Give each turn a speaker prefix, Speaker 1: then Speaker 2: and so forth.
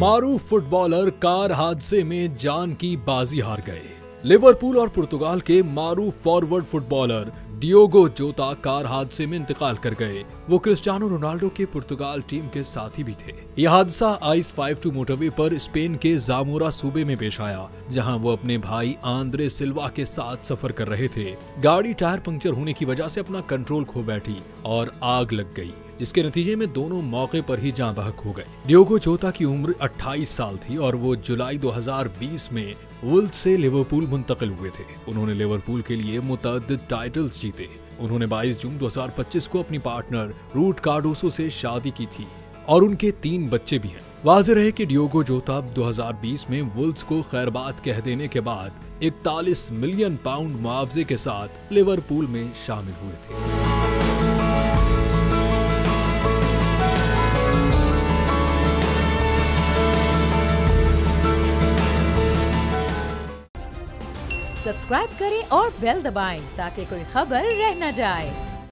Speaker 1: मारूफ footballer car हादसे में जान की बाजी हार गए। लिवरपूल और पुर्तगाल के मारूफ फॉरवर्ड फुटबॉलर डियोगो जोता कार हादसे में इंतकाल कर गए। वो क्रिस्टियानो रोनाल्डो के पुर्तगाल टीम के साथी भी थे। यह हादसा आइस 52 मोटरवे पर स्पेन के जामोरा सूबे में पेश आया, जहां वो अपने भाई आंद्रे सिल्वा के साथ सफर कर रहे थे। गाड़ी टायर पंक्चर होने की वजह से अपना कंट्रोल खो बैठी और आग लग गई, जिसके नतीजे में दोनों मौके पर ही जाँ बहक हो गए। डियोगो जोता की उम्र 28 साल थी और वो जुलाई 2020 में वुल्व्स से लिवरपूल मुंतकिल हुए थे। उन्होंने लिवरपूल के लिए मुतअद्दिद टाइटल्स जीते। उन्होंने 22 जून 2025 को अपनी पार्टनर रूथ कार्डोसो से शादी की थी और उनके 3 बच्चे भी हैं। वाज़ेह रहे कि डियोगो जोता 2020 में वुल्व्स को खैरबाद कह देने के बाद 41 मिलियन पाउंड मुआवजे के साथ लिवरपूल में शामिल हुए थे।
Speaker 2: सब्सक्राइब करें और बेल दबाएं ताकि कोई खबर रह न जाए।